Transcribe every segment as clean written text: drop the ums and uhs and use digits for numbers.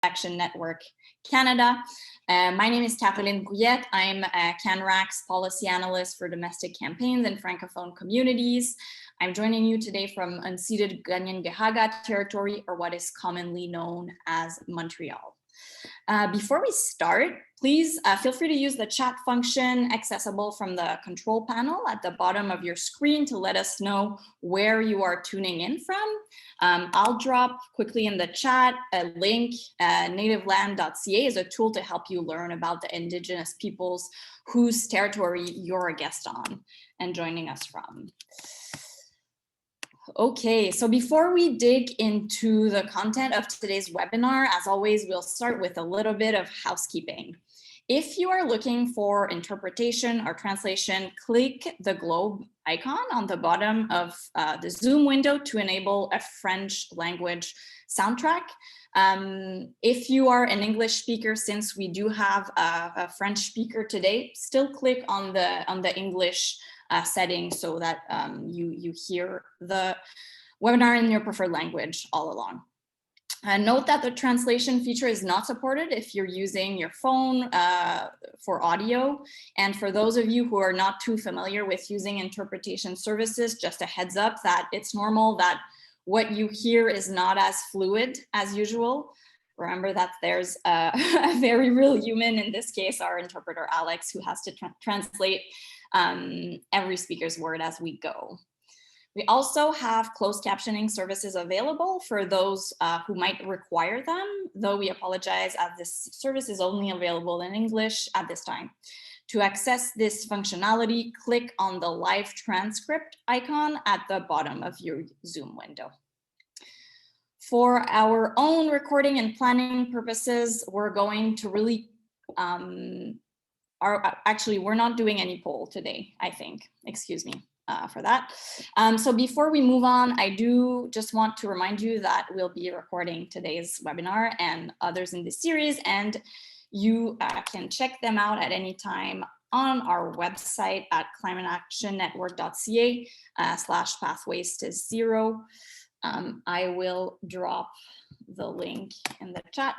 Action Network Canada. My name is Caroline Brouillette. I'm a CAN-Rac's policy analyst for domestic campaigns and Francophone communities. I'm joining you today from unceded Kanien'kehá:ka territory, or what is commonly known as Montreal. Before we start, please feel free to use the chat function accessible from the control panel at the bottom of your screen to let us know where you are tuning in from. I'll drop quickly in the chat a link. Nativeland.ca is a tool to help you learn about the Indigenous peoples whose territory you're a guest on and joining us from. Okay, so before we dig into the content of today's webinar, as always, we'll start with a little bit of housekeeping. If you are looking for interpretation or translation, click the globe icon on the bottom of the Zoom window to enable a French language soundtrack. If you are an English speaker, since we do have a French speaker today, still click on the English setting so that you hear the webinar in your preferred language all along. Note that the translation feature is not supported if you're using your phone for audio. And for those of you who are not too familiar with using interpretation services, just a heads up that it's normal that what you hear is not as fluid as usual. Remember that there's a very real human, in this case, our interpreter, Alex, who has to translate every speaker's word as we go. We also have closed captioning services available for those who might require them, though we apologize as this service is only available in English at this time. To access this functionality, click on the live transcript icon at the bottom of your Zoom window. For our own recording and planning purposes, we're going to really, actually, we're not doing any poll today, I think, excuse me for that. So before we move on, I do just want to remind you that we'll be recording today's webinar and others in this series, and you can check them out at any time on our website at climateactionnetwork.ca/pathways-to-zero. I will drop the link in the chat.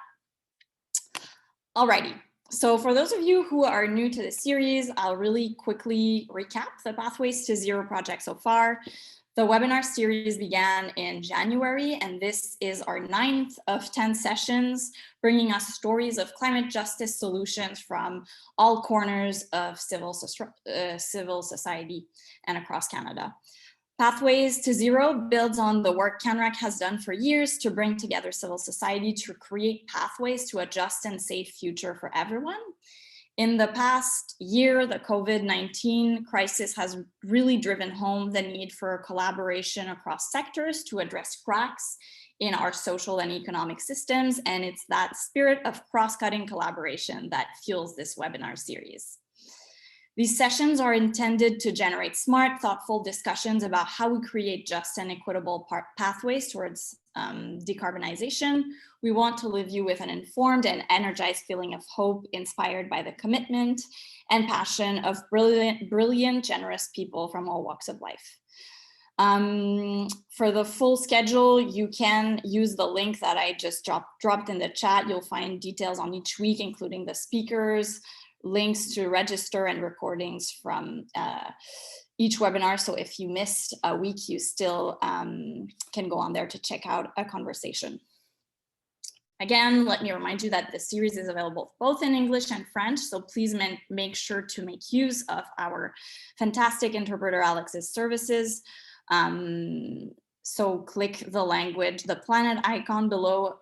Alrighty, so for those of you who are new to the series, I'll really quickly recap the Pathways to Zero project so far. The webinar series began in January, and this is our 9th of 10 sessions, bringing us stories of climate justice solutions from all corners of civil society and across Canada. Pathways to Zero builds on the work CAN-Rac has done for years to bring together civil society to create pathways to a just and safe future for everyone. In the past year, the COVID-19 crisis has really driven home the need for collaboration across sectors to address cracks in our social and economic systems, and it's that spirit of cross-cutting collaboration that fuels this webinar series. These sessions are intended to generate smart, thoughtful discussions about how we create just and equitable pathways towards decarbonization. We want to leave you with an informed and energized feeling of hope, inspired by the commitment and passion of brilliant, generous people from all walks of life. For the full schedule, you can use the link that I just dropped in the chat. You'll find details on each week, including the speakers, links to register, and recordings from each webinar. So if you missed a week, you still can go on there to check out a conversation. Again, let me remind you that the series is available both in English and French, so please make sure to make use of our fantastic interpreter Alex's services. So click the language, the planet icon below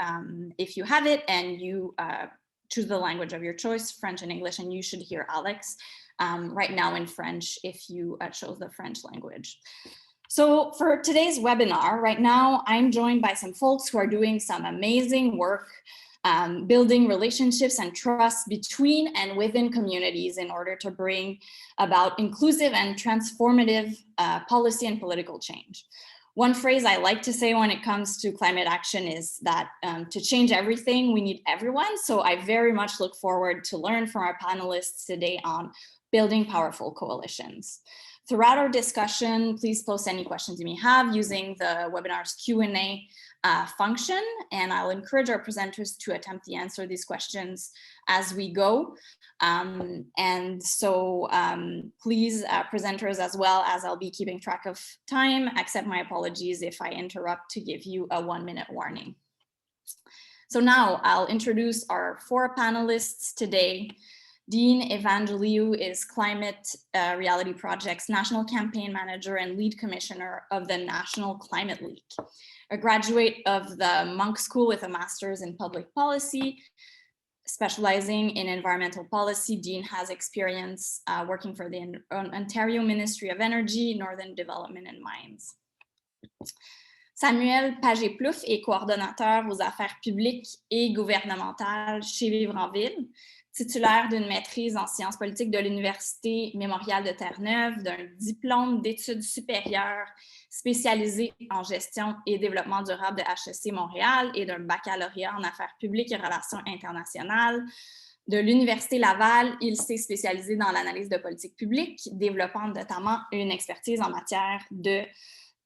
if you have it, and you choose the language of your choice, French and English, and you should hear Alex right now in French if you chose the French language. So for today's webinar, right now, I'm joined by some folks who are doing some amazing work building relationships and trust between and within communities in order to bring about inclusive and transformative policy and political change. One phrase I like to say when it comes to climate action is that to change everything, we need everyone. So I very much look forward to learn from our panelists today on building powerful coalitions. Throughout our discussion, please post any questions you may have using the webinar's Q&A function, and I'll encourage our presenters to attempt to answer these questions as we go. And so please, presenters, as well as I'll be keeping track of time, accept my apologies if I interrupt to give you a 1-minute warning. So now I'll introduce our 4 panelists today. Dean Evangeliou is Climate Reality Project's National Campaign Manager and Lead Commissioner of the National Climate League. A graduate of the Monk School with a master's in public policy, specializing in environmental policy, Dean has experience working for the Ontario Ministry of Energy, Northern Development and Mines. Samuel Pagé-Plouffe est coordonnateur aux affaires publiques et gouvernementales chez Vivre en Ville, titulaire d'une maîtrise en sciences politiques de l'Université Mémorial de Terre-Neuve, d'un diplôme d'études supérieures spécialisé en gestion et développement durable de HEC Montréal et d'un baccalauréat en affaires publiques et relations internationales. De l'Université Laval, il s'est spécialisé dans l'analyse de politique publique, développant notamment une expertise en matière de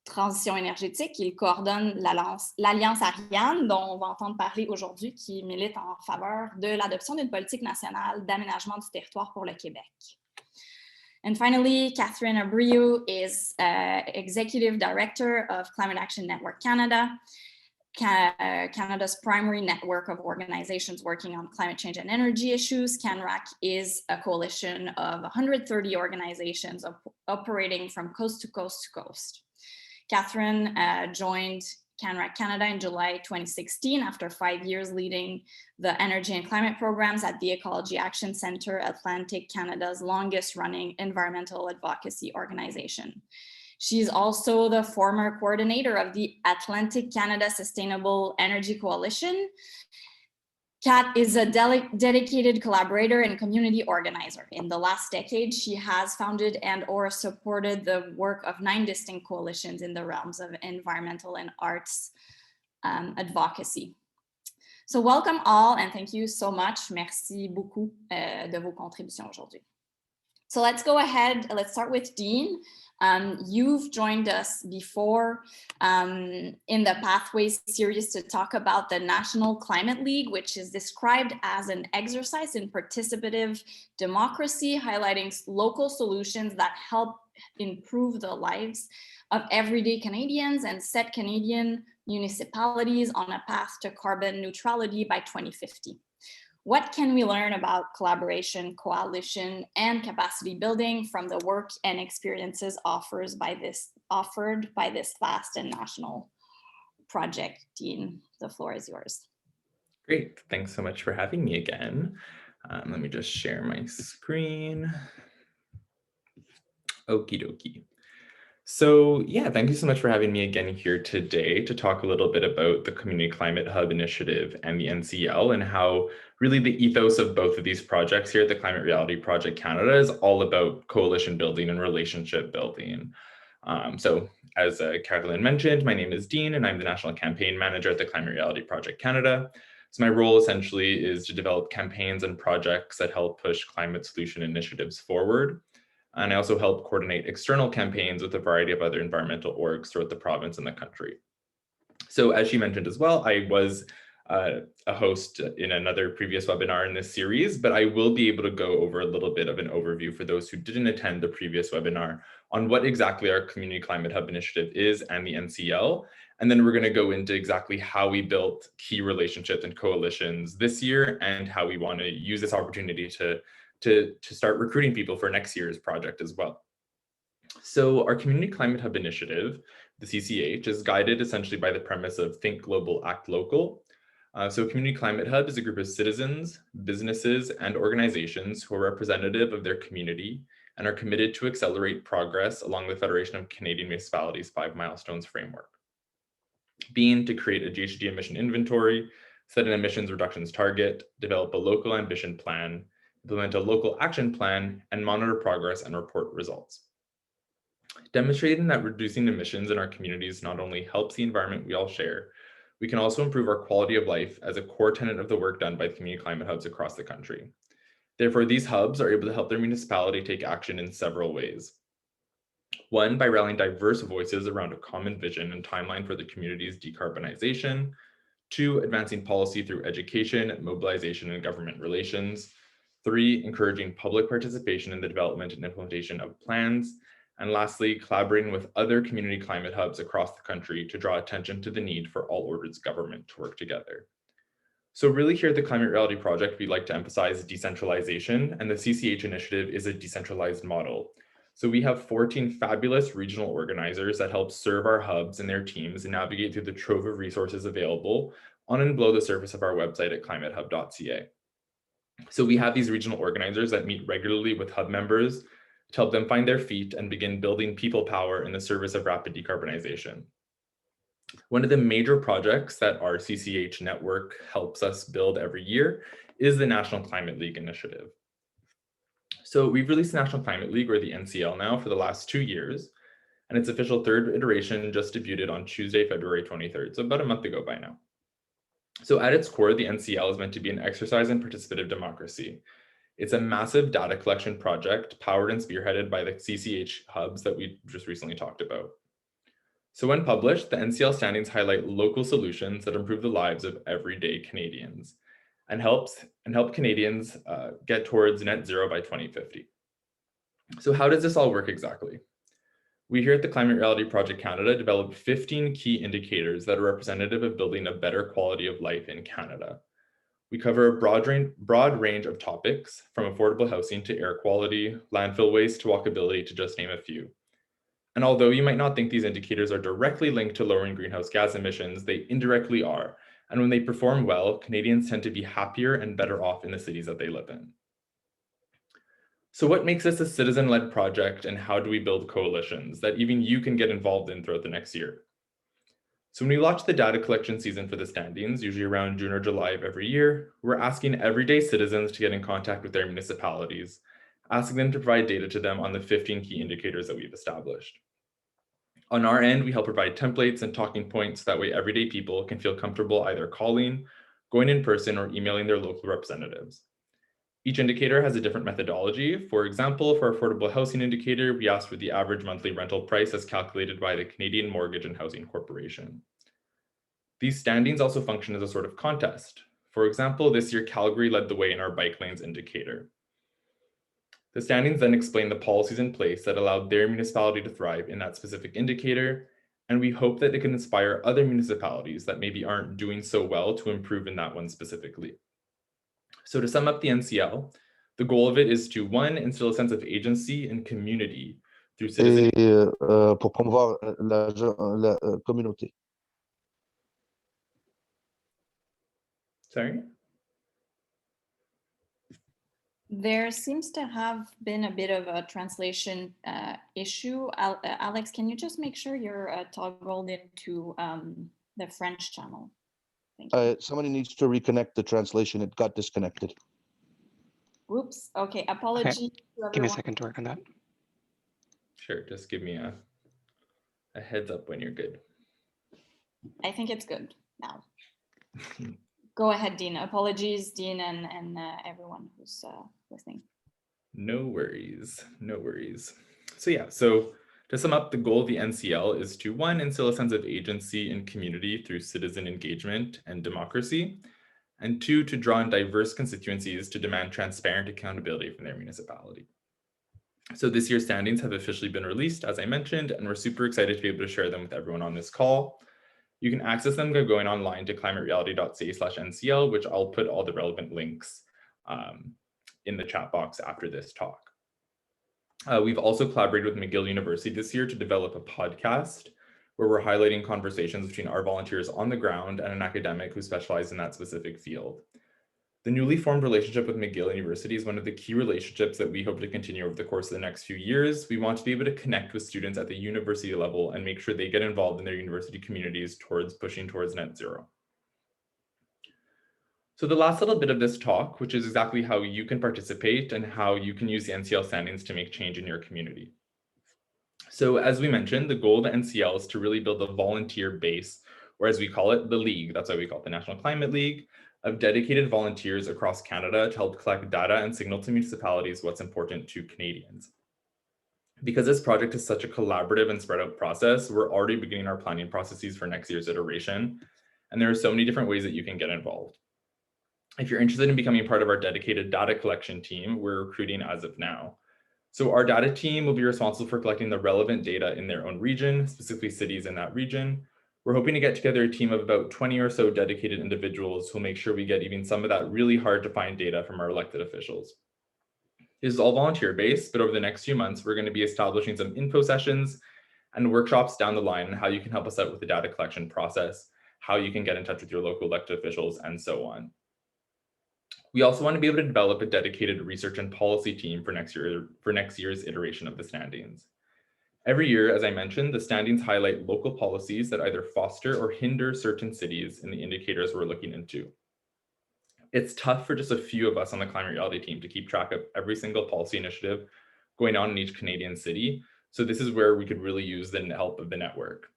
transition énergétique. Il coordonne l'Alliance Ariane, dont on va entendre parler aujourd'hui, qui milite en faveur de l'adoption d'une politique nationale d'aménagement du territoire pour le Québec. And finally, Catherine Abreu is Executive Director of Climate Action Network Canada, Canada's primary network of organizations working on climate change and energy issues. CAN-Rac is a coalition of 130 organizations operating from coast to coast to coast. Catherine joined CAN-Rac Canada in July 2016 after 5 years leading the energy and climate programs at the Ecology Action Centre, Atlantic Canada's longest running environmental advocacy organization. She's also the former coordinator of the Atlantic Canada Sustainable Energy Coalition. Kat is a dedicated collaborator and community organizer. In the last decade, she has founded and/or supported the work of 9 distinct coalitions in the realms of environmental and arts advocacy. So welcome all, and thank you so much. Merci beaucoup de vos contributions aujourd'hui. So let's go ahead. Let's start with Dean. You've joined us before in the Pathways series to talk about the National Climate League, which is described as an exercise in participative democracy, highlighting local solutions that help improve the lives of everyday Canadians and set Canadian municipalities on a path to carbon neutrality by 2050. What can we learn about collaboration, coalition, and capacity building from the work and experiences offered by this vast and national project? Dean, the floor is yours. Great, thanks so much for having me again. Let me just share my screen. Okie dokie. So yeah, thank you so much for having me again here today to talk a little bit about the Community Climate Hub Initiative and the NCL, and how really the ethos of both of these projects here at the Climate Reality Project Canada is all about coalition building and relationship building. So as Caroline mentioned, my name is Dean and I'm the National Campaign Manager at the Climate Reality Project Canada. So my role essentially is to develop campaigns and projects that help push climate solution initiatives forward. And I also help coordinate external campaigns with a variety of other environmental orgs throughout the province and the country. So as she mentioned as well, I was a host in another previous webinar in this series, but I will be able to go over a little bit of an overview for those who didn't attend the previous webinar on what exactly our Community Climate Hub Initiative is and the NCL. And then we're going to go into exactly how we built key relationships and coalitions this year and how we want to use this opportunity to start recruiting people for next year's project as well. So our Community Climate Hub Initiative, the CCH, is guided essentially by the premise of think global, act local. So Community Climate Hub is a group of citizens, businesses, and organizations who are representative of their community and are committed to accelerate progress along the Federation of Canadian Municipalities 5 Milestones framework. Being to create a GHG emission inventory, set an emissions reductions target, develop a local ambition plan, implement a local action plan, and monitor progress and report results. Demonstrating that reducing emissions in our communities not only helps the environment we all share, we can also improve our quality of life as a core tenet of the work done by community climate hubs across the country. Therefore, these hubs are able to help their municipality take action in several ways. One, by rallying diverse voices around a common vision and timeline for the community's decarbonization. Two, advancing policy through education, mobilization, and government relations. Three, encouraging public participation in the development and implementation of plans. And lastly, collaborating with other community climate hubs across the country to draw attention to the need for all orders of government to work together. So really here at the Climate Reality Project, we like to emphasize decentralization, and the CCH initiative is a decentralized model. So we have 14 fabulous regional organizers that help serve our hubs and their teams and navigate through the trove of resources available on and below the surface of our website at climatehub.ca. So we have these regional organizers that meet regularly with hub members to help them find their feet and begin building people power in the service of rapid decarbonization. One of the major projects that our CCH network helps us build every year is the National Climate League initiative. So we've released the National Climate League, or the NCL, now for the last 2 years, and its official third iteration just debuted on Tuesday, February 23rd, so about a month ago by now. So at its core, the NCL is meant to be an exercise in participative democracy. It's a massive data collection project powered and spearheaded by the CCH hubs that we just recently talked about. So when published, the NCL standings highlight local solutions that improve the lives of everyday Canadians and help Canadians get towards net zero by 2050. So how does this all work exactly? We here at the Climate Reality Project Canada developed 15 key indicators that are representative of building a better quality of life in Canada. We cover a broad range of topics, from affordable housing to air quality, landfill waste to walkability, to just name a few. And although you might not think these indicators are directly linked to lowering greenhouse gas emissions, they indirectly are. And when they perform well, Canadians tend to be happier and better off in the cities that they live in. So what makes this a citizen-led project, and how do we build coalitions that even you can get involved in throughout the next year? So when we launch the data collection season for the standings, usually around June or July of every year, we're asking everyday citizens to get in contact with their municipalities, asking them to provide data to them on the 15 key indicators that we've established. On our end, we help provide templates and talking points, that way everyday people can feel comfortable either calling, going in person, or emailing their local representatives. Each indicator has a different methodology. For example, for our affordable housing indicator, we ask for the average monthly rental price as calculated by the Canadian Mortgage and Housing Corporation. These standings also function as a sort of contest. For example, this year Calgary led the way in our bike lanes indicator. The standings then explain the policies in place that allowed their municipality to thrive in that specific indicator, and we hope that it can inspire other municipalities that maybe aren't doing so well to improve in that one specifically. So to sum up the NCL, the goal of it is to, one, instill a sense of agency and community through citizen. Et pour promouvoir la communauté. Sorry? There seems to have been a bit of a translation issue. Alex, can you just make sure you're toggled into the French channel? Thank you. Somebody needs to reconnect the translation. It got disconnected. Whoops. Okay. Apologies. Okay. Give me a second to work on that. Sure. Just give me a heads up when you're good. I think it's good now. Go ahead, Dean. Apologies, Dean, and everyone who's listening. No worries. No worries. So to sum up, the goal of the NCL is to, one, instill a sense of agency and community through citizen engagement and democracy, and two, to draw in diverse constituencies to demand transparent accountability from their municipality. So this year's standings have officially been released, as I mentioned, and we're super excited to be able to share them with everyone on this call. You can access them by going online to climatereality.ca/NCL, which I'll put all the relevant links in the chat box after this talk. We've also collaborated with McGill University this year to develop a podcast where we're highlighting conversations between our volunteers on the ground and an academic who specializes in that specific field. The newly formed relationship with McGill University is one of the key relationships that we hope to continue over the course of the next few years. We want to be able to connect with students at the university level and make sure they get involved in their university communities towards pushing towards net zero. So the last little bit of this talk, which is exactly how you can participate and how you can use the NCL standings to make change in your community. So as we mentioned, the goal of the NCL is to really build a volunteer base, or as we call it, the League. That's why we call it the National Climate League, of dedicated volunteers across Canada to help collect data and signal to municipalities what's important to Canadians. Because this project is such a collaborative and spread out process, we're already beginning our planning processes for next year's iteration. And there are so many different ways that you can get involved. If you're interested in becoming part of our dedicated data collection team, we're recruiting as of now. So our data team will be responsible for collecting the relevant data in their own region, specifically cities in that region. We're hoping to get together a team of about 20 or so dedicated individuals who'll make sure we get even some of that really hard to find data from our elected officials. This is all volunteer based, but over the next few months, we're going to be establishing some info sessions and workshops down the line on how you can help us out with the data collection process, how you can get in touch with your local elected officials, and so on. We also want to be able to develop a dedicated research and policy team for next year's iteration of the standings. Every year, as I mentioned, the standings highlight local policies that either foster or hinder certain cities in the indicators we're looking into. It's tough for just a few of us on the climate reality team to keep track of every single policy initiative going on in each Canadian city. So this is where we could really use the help of the network.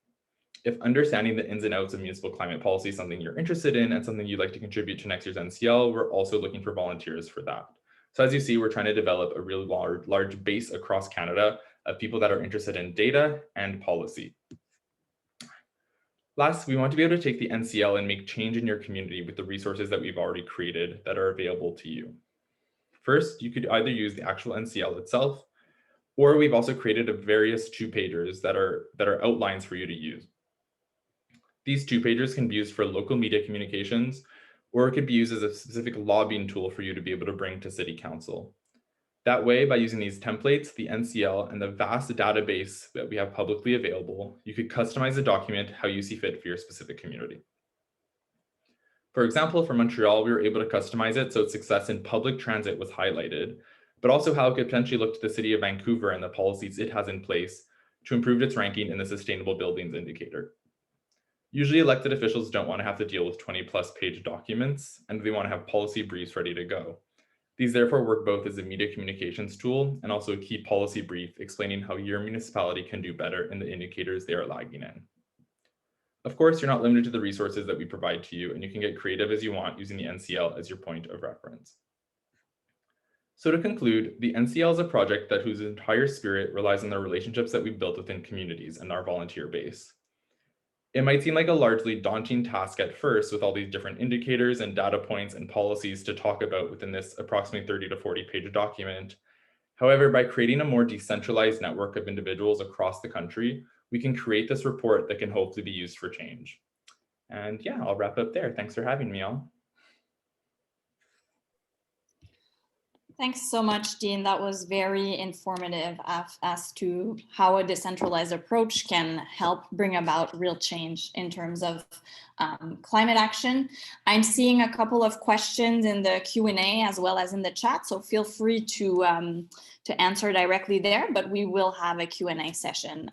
If understanding the ins and outs of municipal climate policy is something you're interested in and something you'd like to contribute to next year's NCL, we're also looking for volunteers for that. So as you see, we're trying to develop a really large base across Canada of people that are interested in data and policy. Last, we want to be able to take the NCL and make change in your community with the resources that we've already created that are available to you. First, you could either use the actual NCL itself, or we've also created various two-pagers that are outlines for you to use. These two-pagers can be used for local media communications, or it could be used as a specific lobbying tool for you to be able to bring to City Council. That way, by using these templates, the NCL, and the vast database that we have publicly available, you could customize the document how you see fit for your specific community. For example, for Montreal, we were able to customize it so its success in public transit was highlighted, but also how it could potentially look to the city of Vancouver and the policies it has in place to improve its ranking in the Sustainable Buildings Indicator. Usually elected officials don't want to have to deal with 20+ page documents, and they want to have policy briefs ready to go. These therefore work both as a media communications tool and also a key policy brief explaining how your municipality can do better in the indicators they are lagging in. Of course, you're not limited to the resources that we provide to you, and you can get creative as you want using the NCL as your point of reference. So to conclude, the NCL is a project whose entire spirit relies on the relationships that we've built within communities and our volunteer base. It might seem like a largely daunting task at first with all these different indicators and data points and policies to talk about within this approximately 30 to 40 page document. However, by creating a more decentralized network of individuals across the country, we can create this report that can hopefully be used for change. And yeah, I'll wrap up there. Thanks for having me all. Thanks so much, Dean. That was very informative as to how a decentralized approach can help bring about real change in terms of climate action. I'm seeing a couple of questions in the Q&A as well as in the chat, so feel free to answer directly there, but we will have a Q&A session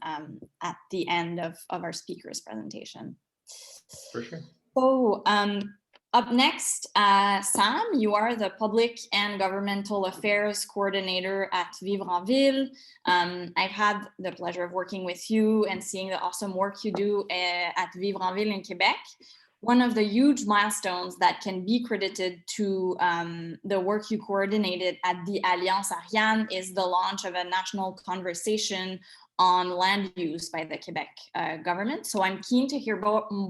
at the end of our speaker's presentation. For sure. So, up next, Sam, you are the Public and Governmental Affairs Coordinator at Vivre en Ville. I've had the pleasure of working with you and seeing the awesome work you do at Vivre en Ville in Quebec. One of the huge milestones that can be credited to the work you coordinated at the Alliance Ariane is the launch of a national conversation on land use by the Quebec government. So I'm keen to hear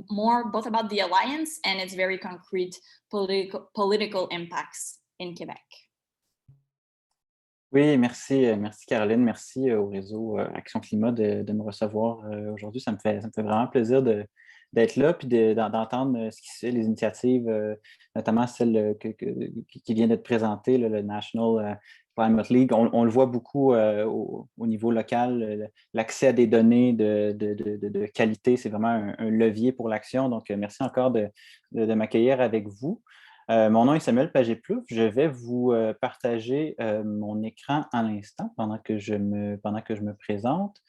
more both about the Alliance and its very concrete political impacts in Quebec. Oui, merci Caroline, merci au réseau Action Climat de me recevoir aujourd'hui. Ça me fait vraiment plaisir d'être là puis d'entendre ce qui se fait, les initiatives, notamment celle qui vient d'être présentée, le National Climate League. On le voit beaucoup au niveau local, l'accès à des données de qualité, c'est vraiment un levier pour l'action. Donc, merci encore de m'accueillir avec vous. Mon nom est Samuel Pagé-Plouffe. Je vais vous partager mon écran à l'instant pendant que je me présente.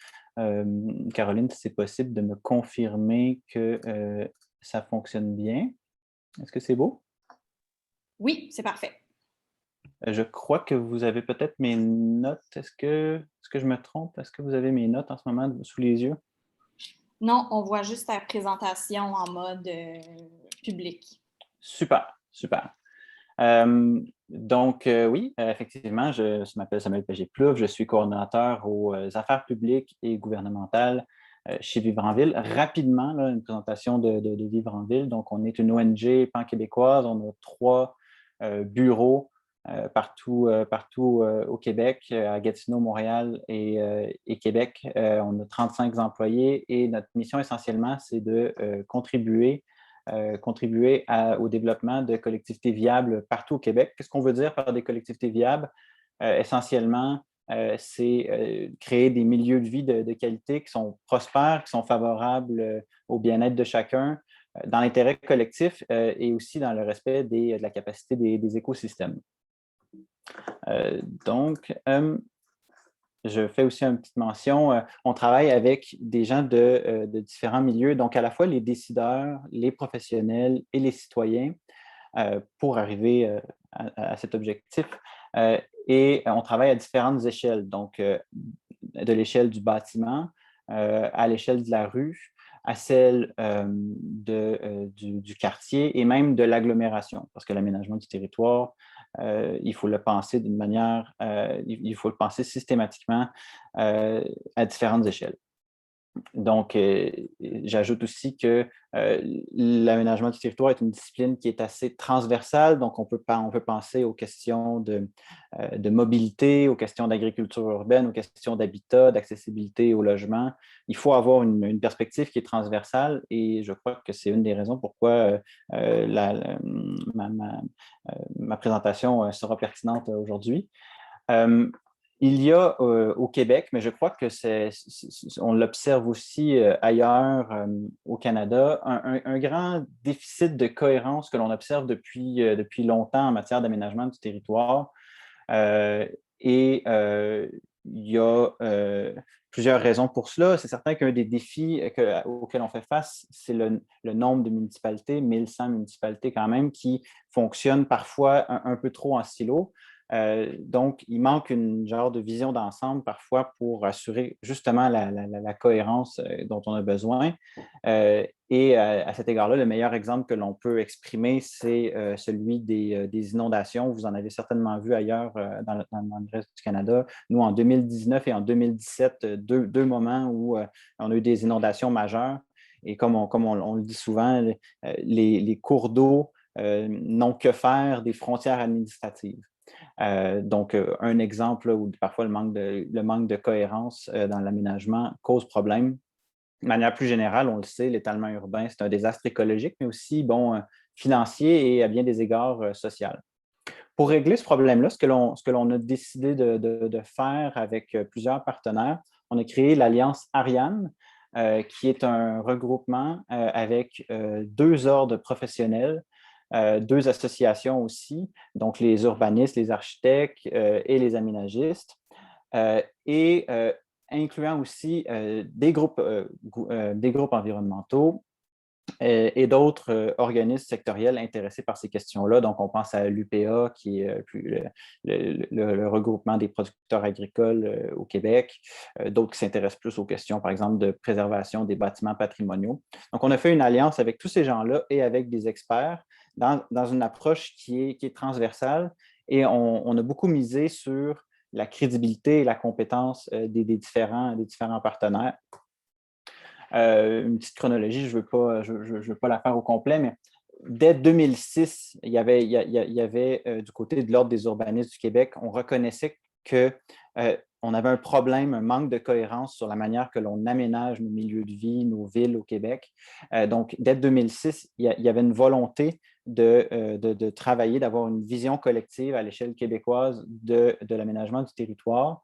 Caroline, si c'est possible de me confirmer que ça fonctionne bien. Est-ce que c'est beau? Oui, c'est parfait. Je crois que vous avez peut-être mes notes. Est-ce que je me trompe? Est-ce que vous avez mes notes en ce moment sous les yeux? Non, on voit juste ta présentation en mode public. Super. Donc, oui, effectivement, je m'appelle Samuel Pagé-Plouffe, je suis coordonnateur aux affaires publiques et gouvernementales chez Vivre en Ville. Rapidement, là, une présentation de Vivre en Ville. Donc, on est une ONG pan-québécoise, on a 3 bureaux partout au Québec, à Gatineau, Montréal et Québec. On a 35 employés et notre mission essentiellement, c'est de contribuer au développement de collectivités viables partout au Québec. Qu'est-ce qu'on veut dire par des collectivités viables? Essentiellement, c'est créer des milieux de vie de qualité qui sont prospères, qui sont favorables au bien-être de chacun, dans l'intérêt collectif et aussi dans le respect de la capacité des écosystèmes. Donc, je fais aussi une petite mention. On travaille avec des gens de différents milieux, donc à la fois les décideurs, les professionnels et les citoyens pour arriver à cet objectif. Et on travaille à différentes échelles, donc de l'échelle du bâtiment, à l'échelle de la rue, à celle du quartier et même de l'agglomération, parce que l'aménagement du territoire, il faut le penser d'une manière, il faut le penser systématiquement à différentes échelles. Donc, j'ajoute aussi que l'aménagement du territoire est une discipline qui est assez transversale. Donc, on peut penser aux questions de mobilité, aux questions d'agriculture urbaine, aux questions d'habitat, d'accessibilité au logement. Il faut avoir une perspective qui est transversale et je crois que c'est une des raisons pourquoi ma présentation sera pertinente aujourd'hui. Il y a au Québec, mais je crois que on l'observe aussi ailleurs au Canada, un grand déficit de cohérence que l'on observe depuis longtemps en matière d'aménagement du territoire. Il y a plusieurs raisons pour cela. C'est certain qu'un des défis auxquels on fait face, c'est le nombre de municipalités, 1100 municipalités quand même, qui fonctionnent parfois un peu trop en silo. Donc, il manque une genre de vision d'ensemble parfois pour assurer justement la cohérence dont on a besoin. Et à cet égard-là, le meilleur exemple que l'on peut exprimer, c'est celui des inondations. Vous en avez certainement vu ailleurs dans le reste du Canada. Nous, en 2019 et en 2017, deux moments où on a eu des inondations majeures. Et comme on le dit souvent, les cours d'eau n'ont que faire des frontières administratives. Donc, un exemple où parfois le manque de cohérence dans l'aménagement cause problème. De manière plus générale, on le sait, l'étalement urbain, c'est un désastre écologique, mais aussi financier et à bien des égards social. Pour régler ce problème-là, ce que l'on a décidé de faire avec plusieurs partenaires, on a créé l'Alliance Ariane, qui est un regroupement avec 2 ordres professionnels, 2 associations aussi, donc les urbanistes, les architectes et les aménagistes, incluant aussi des groupes environnementaux et d'autres organismes sectoriels intéressés par ces questions-là. Donc, on pense à l'UPA, qui est le regroupement des producteurs agricoles au Québec, d'autres qui s'intéressent plus aux questions, par exemple, de préservation des bâtiments patrimoniaux. Donc, on a fait une alliance avec tous ces gens-là et avec des experts dans une approche qui est transversale et on a beaucoup misé sur la crédibilité et la compétence des différents partenaires. Une petite chronologie, je ne veux pas la faire au complet, mais dès 2006, il y avait du côté de l'Ordre des urbanistes du Québec, on reconnaissait qu'on avait un problème, un manque de cohérence sur la manière que l'on aménage nos milieux de vie, nos villes au Québec. Donc, dès 2006, il y avait une volonté de travailler, d'avoir une vision collective à l'échelle québécoise de l'aménagement du territoire.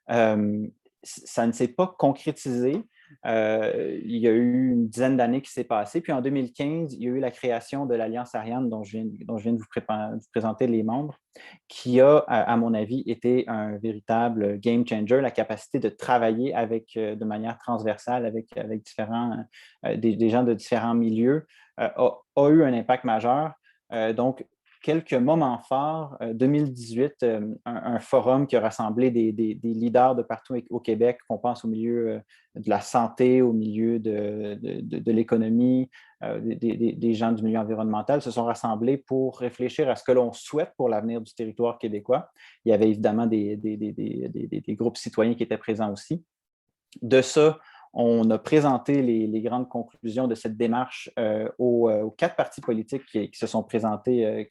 Ça ne s'est pas concrétisé. Il y a eu une dizaine d'années qui s'est passé. Puis en 2015, il y a eu la création de l'Alliance Ariane dont je viens de vous présenter les membres, qui a, à mon avis, été un véritable game changer, la capacité de travailler de manière transversale avec des gens de différents milieux a eu un impact majeur. Donc, quelques moments forts. 2018, un forum qui a rassemblé des leaders de partout au Québec, qu'on pense au milieu de la santé, au milieu de l'économie, des gens du milieu environnemental se sont rassemblés pour réfléchir à ce que l'on souhaite pour l'avenir du territoire québécois. Il y avait évidemment des groupes citoyens qui étaient présents aussi. De ça, on a présenté les grandes conclusions de cette démarche aux 4 partis politiques qui se sont présentés,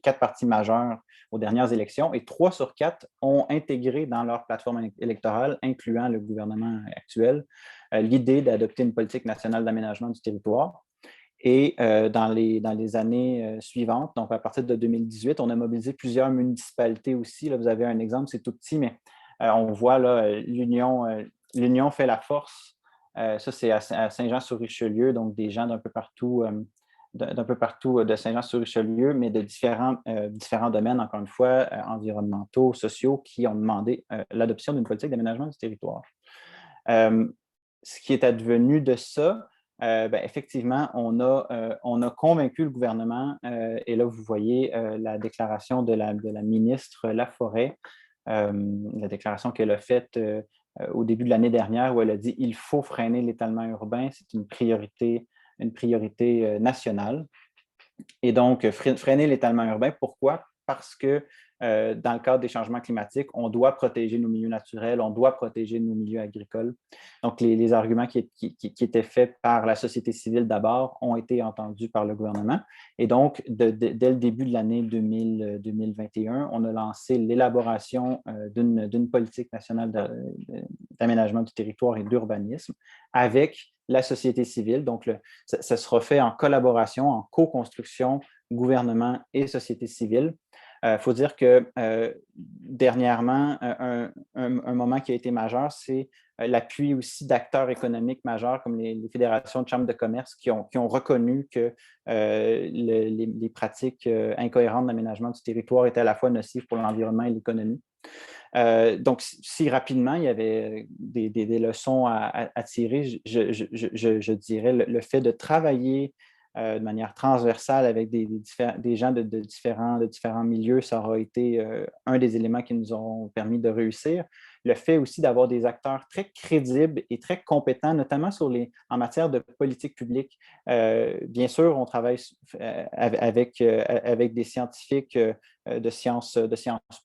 4 partis majeurs aux dernières élections, et 3 sur 4 ont intégré dans leur plateforme électorale, incluant le gouvernement actuel, l'idée d'adopter une politique nationale d'aménagement du territoire. Et dans les années suivantes, donc à partir de 2018, on a mobilisé plusieurs municipalités aussi. Là, vous avez un exemple, c'est tout petit, mais on voit là l'union fait la force. Ça, c'est à Saint-Jean-sur-Richelieu, donc des gens d'un peu partout de Saint-Jean-sur-Richelieu, mais de différents domaines, encore une fois, environnementaux, sociaux, qui ont demandé l'adoption d'une politique d'aménagement du territoire. Ce qui est advenu de ça, effectivement, on a convaincu le gouvernement, et là, vous voyez la déclaration de la ministre Laforêt, la déclaration qu'elle a faite au début de l'année dernière, où elle a dit « Il faut freiner l'étalement urbain, c'est une priorité nationale ». Et donc, freiner l'étalement urbain, pourquoi? Parce que dans le cadre des changements climatiques, on doit protéger nos milieux naturels, on doit protéger nos milieux agricoles. Donc, les arguments qui étaient faits par la société civile d'abord ont été entendus par le gouvernement. Et donc, dès le début de l'année 2021, on a lancé l'élaboration d'une politique nationale d'aménagement du territoire et d'urbanisme avec la société civile. Donc, ça sera fait en collaboration, en co-construction, gouvernement et société civile. Il faut dire que dernièrement, un moment qui a été majeur, c'est l'appui aussi d'acteurs économiques majeurs comme les fédérations de chambres de commerce qui ont reconnu que les pratiques incohérentes d'aménagement du territoire étaient à la fois nocives pour l'environnement et l'économie. Donc, si rapidement il y avait des leçons à tirer, je dirais le fait de travailler de manière transversale avec des gens de différents milieux, ça aura été un des éléments qui nous ont permis de réussir. Le fait aussi d'avoir des acteurs très crédibles et très compétents, notamment en matière de politique publique. Bien sûr, on travaille avec des scientifiques de sciences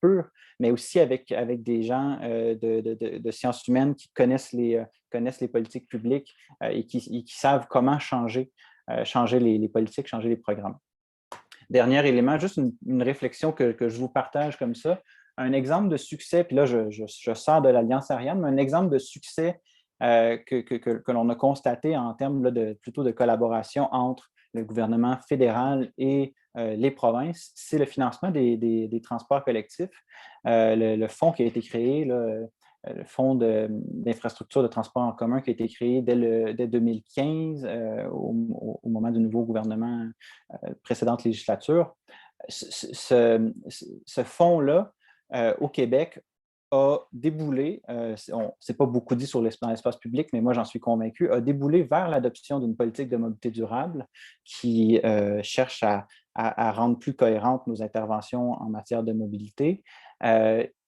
pures, mais aussi avec des gens de sciences humaines qui connaissent les politiques publiques et qui savent comment changer les politiques, changer les programmes. Dernier élément, juste une réflexion que je vous partage comme ça. Un exemple de succès, puis là, je sors de l'Alliance Ariane, mais un exemple de succès que l'on a constaté en termes plutôt de collaboration entre le gouvernement fédéral et les provinces, c'est le financement des transports collectifs. Le fonds qui a été créé, le fonds d'infrastructure de transport en commun qui a été créé dès 2015, au moment du nouveau gouvernement précédente législature. Ce fonds-là, au Québec, a déboulé, c'est pas beaucoup dit dans l'espace public, mais moi j'en suis convaincu, a déboulé vers l'adoption d'une politique de mobilité durable qui cherche à rendre plus cohérentes nos interventions en matière de mobilité.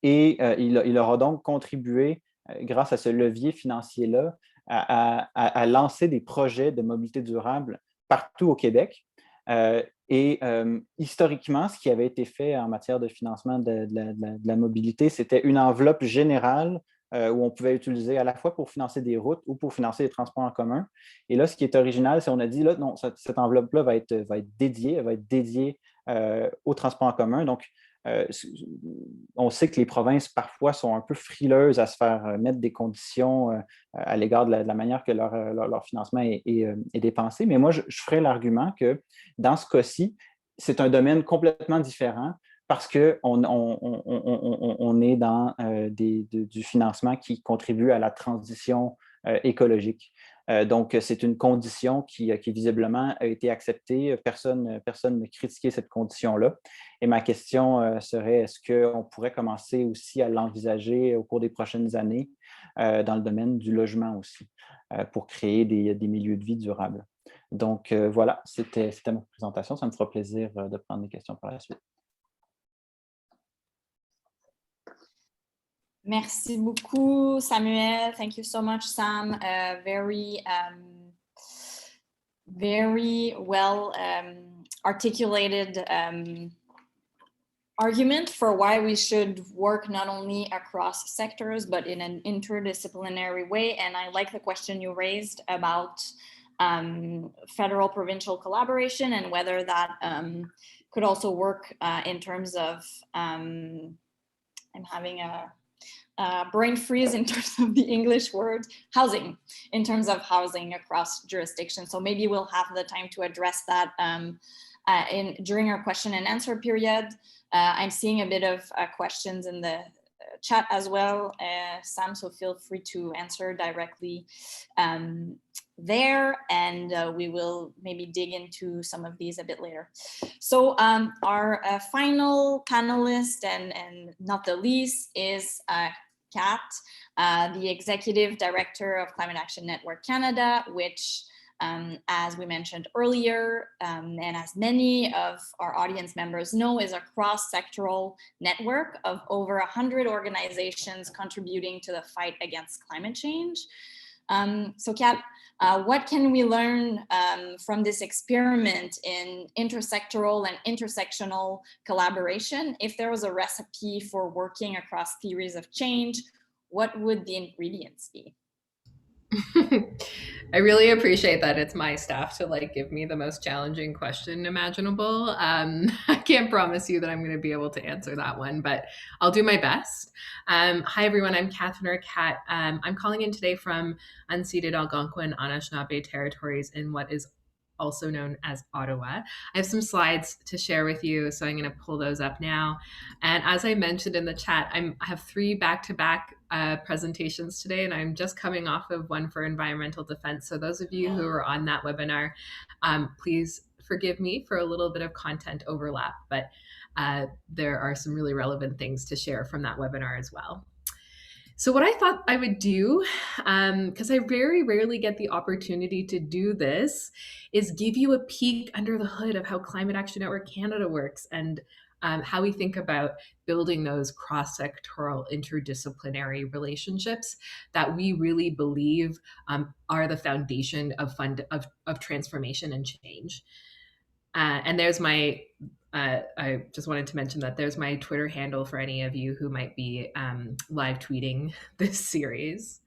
Il aura donc contribué, grâce à ce levier financier-là, à lancer des projets de mobilité durable partout au Québec. Historiquement, ce qui avait été fait en matière de financement de la mobilité, c'était une enveloppe générale où on pouvait utiliser à la fois pour financer des routes ou pour financer les transports en commun. Et là, ce qui est original, c'est qu'on a dit, là, non, cette enveloppe-là va être dédiée aux transports en commun. Donc, on sait que les provinces, parfois, sont un peu frileuses à se faire mettre des conditions à l'égard de la manière que leur financement est dépensé. Mais moi, je ferais l'argument que, dans ce cas-ci, c'est un domaine complètement différent parce qu'on est dans du financement qui contribue à la transition écologique. Donc, c'est une condition qui visiblement a été acceptée. Personne n'a critiqué cette condition-là. Et ma question serait, est-ce qu'on pourrait commencer aussi à l'envisager au cours des prochaines années dans le domaine du logement aussi, pour créer des milieux de vie durables? Donc, voilà, c'était ma présentation. Ça me fera plaisir de prendre des questions par la suite. Merci beaucoup, Samuel. Thank you so much, Sam. Very very well articulated argument for why we should work not only across sectors, but in an interdisciplinary way. And I like the question you raised about federal provincial collaboration and whether that could also work in terms of, I'm having a brain freeze in terms of the English word, housing, in terms of housing across jurisdictions. So maybe we'll have the time to address that during our question and answer period. I'm seeing a bit of questions in the chat as well, Sam, so feel free to answer directly there, and we will maybe dig into some of these a bit later. So our final panelist, and not the least, is Kat, the Executive Director of Climate Action Network Canada, which as we mentioned earlier, and as many of our audience members know, is a cross-sectoral network of over 100 organizations contributing to the fight against climate change. So Kat, what can we learn from this experiment in intersectoral and intersectional collaboration? If there was a recipe for working across theories of change, what would the ingredients be? I really appreciate that it's my staff to like give me the most challenging question imaginable. I can't promise you that I'm going to be able to answer that one, but I'll do my best. Hi everyone, I'm Catherine or Kat. I'm calling in today from unceded Algonquin Anishinaabe territories in what is also known as Ottawa. I have some slides to share with you, so I'm going to pull those up now. And as I mentioned in the chat, I have 3 back-to-back presentations today, and I'm just coming off of one for environmental defense. So those of you who are on that webinar, please forgive me for a little bit of content overlap, but there are some really relevant things to share from that webinar as well. So what I thought I would do, because I very rarely get the opportunity to do this, is give you a peek under the hood of how Climate Action Network Canada works and how we think about building those cross-sectoral interdisciplinary relationships that we really believe are the foundation of transformation and change. And there's my I just wanted to mention that there's my Twitter handle for any of you who might be live tweeting this series.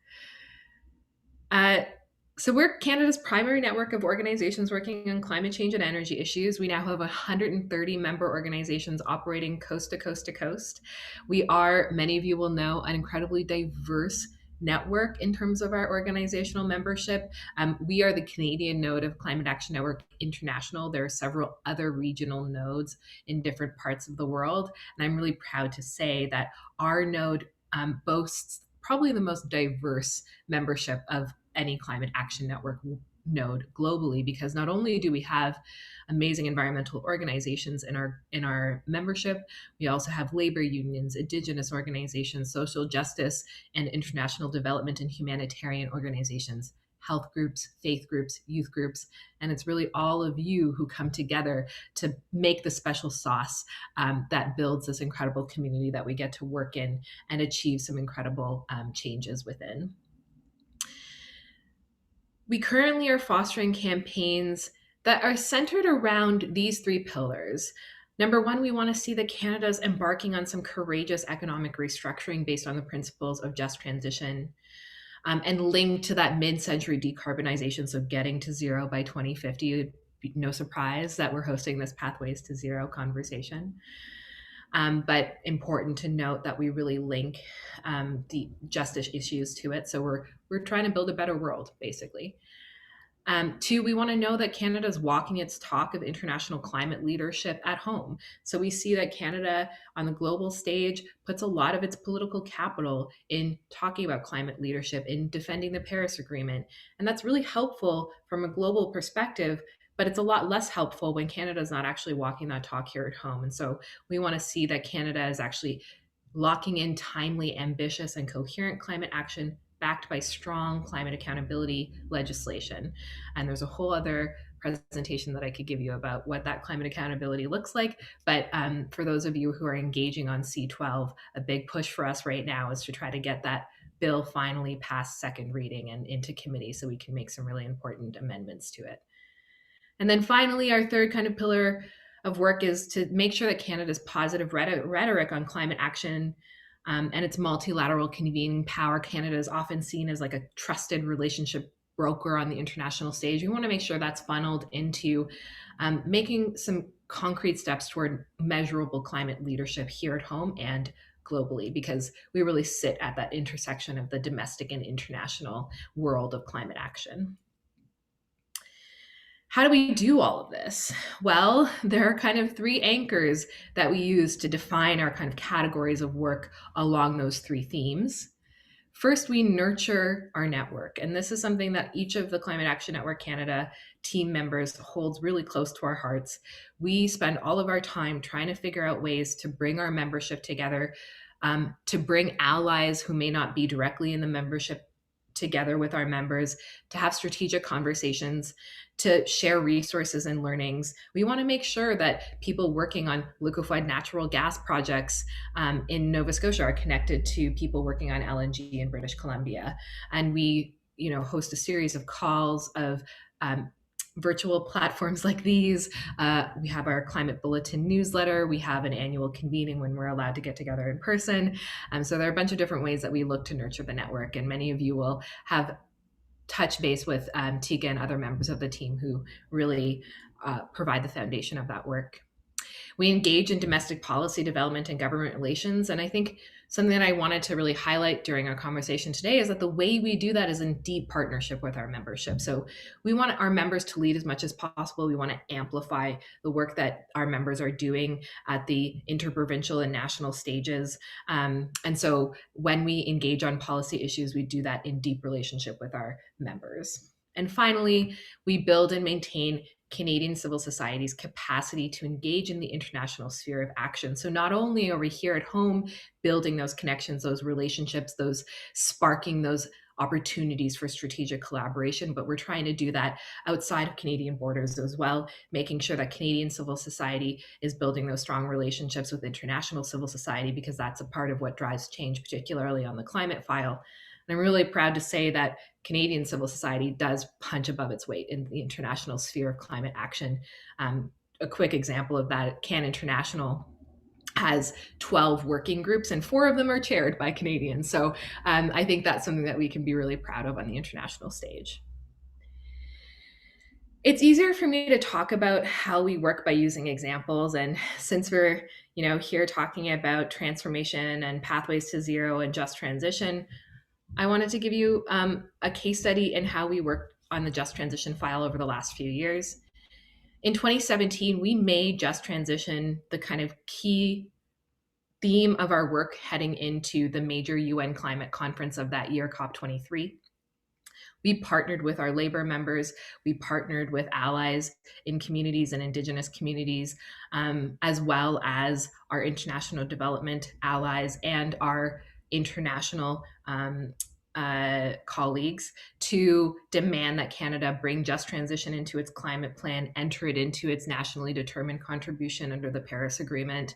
So we're Canada's primary network of organizations working on climate change and energy issues. We now have 130 member organizations operating coast to coast to coast. We are, many of you will know, an incredibly diverse network in terms of our organizational membership. We are the Canadian node of Climate Action Network International. There are several other regional nodes in different parts of the world. And I'm really proud to say that our node boasts probably the most diverse membership of any Climate Action Network node globally, because not only do we have amazing environmental organizations in our membership, we also have labor unions, Indigenous organizations, social justice and international development and humanitarian organizations, health groups, faith groups, youth groups, and it's really all of you who come together to make the special sauce that builds this incredible community that we get to work in and achieve some incredible changes within. We currently are fostering campaigns that are centered around these 3 pillars. Number 1, we want to see that Canada's embarking on some courageous economic restructuring based on the principles of just transition and linked to that mid-century decarbonization, so getting to zero by 2050. No surprise that we're hosting this Pathways to Zero conversation. But important to note that we really link the justice issues to it. So we're trying to build a better world, basically. 2, we want to know that Canada is walking its talk of international climate leadership at home. So we see that Canada on the global stage puts a lot of its political capital in talking about climate leadership, in defending the Paris Agreement. And that's really helpful from a global perspective, but it's a lot less helpful when Canada is not actually walking that talk here at home. And so we want to see that Canada is actually locking in timely, ambitious, and coherent climate action backed by strong climate accountability legislation. And there's a whole other presentation that I could give you about what that climate accountability looks like. But for those of you who are engaging on C12, a big push for us right now is to try to get that bill finally past second reading and into committee so we can make some really important amendments to it. And then finally, our third kind of pillar of work is to make sure that Canada's positive rhetoric on climate action and its multilateral convening power. Canada is often seen as like a trusted relationship broker on the international stage. We want to make sure that's funneled into making some concrete steps toward measurable climate leadership here at home and globally, because we really sit at that intersection of the domestic and international world of climate action. How do we do all of this? Well, there are kind of three anchors that we use to define our kind of categories of work along those three themes. First, we nurture our network. And this is something that each of the Climate Action Network Canada team members holds really close to our hearts. We spend all of our time trying to figure out ways to bring our membership together, to bring allies who may not be directly in the membership together with our members, to have strategic conversations, to share resources and learnings. We want to make sure that people working on liquefied natural gas projects in Nova Scotia are connected to people working on LNG in British Columbia. And we, host a series of calls of virtual platforms like these. We have our Climate Bulletin newsletter. We have an annual convening when we're allowed to get together in person. So there are a bunch of different ways that we look to nurture the network. And many of you will have touch base with Tika and other members of the team who really provide the foundation of that work. We engage in domestic policy development and government relations. And I think something that I wanted to really highlight during our conversation today is that the way we do that is in deep partnership with our membership. So we want our members to lead as much as possible. We want to amplify the work that our members are doing at the interprovincial and national stages. And so when we engage on policy issues, we do that in deep relationship with our members. And finally, we build and maintain Canadian civil society's capacity to engage in the international sphere of action. So not only are we here at home building those connections, those relationships, those sparking those opportunities for strategic collaboration, but we're trying to do that outside of Canadian borders as well, making sure that Canadian civil society is building those strong relationships with international civil society, because that's a part of what drives change, particularly on the climate file. And I'm really proud to say that Canadian civil society does punch above its weight in the international sphere of climate action. A quick example of that, CAN International has 12 working groups and 4 of them are chaired by Canadians. So I think that's something that we can be really proud of on the international stage. It's easier for me to talk about how we work by using examples. And since we're here talking about transformation and pathways to zero and just transition, I wanted to give you a case study in how we worked on the just transition file over the last few years. In 2017, we made just transition the kind of key theme of our work heading into the major UN climate conference of that year, COP23. We partnered with our labor members. We partnered with allies in communities and Indigenous communities, as well as our international development allies and our international colleagues to demand that Canada bring just transition into its climate plan, enter it into its nationally determined contribution under the Paris Agreement.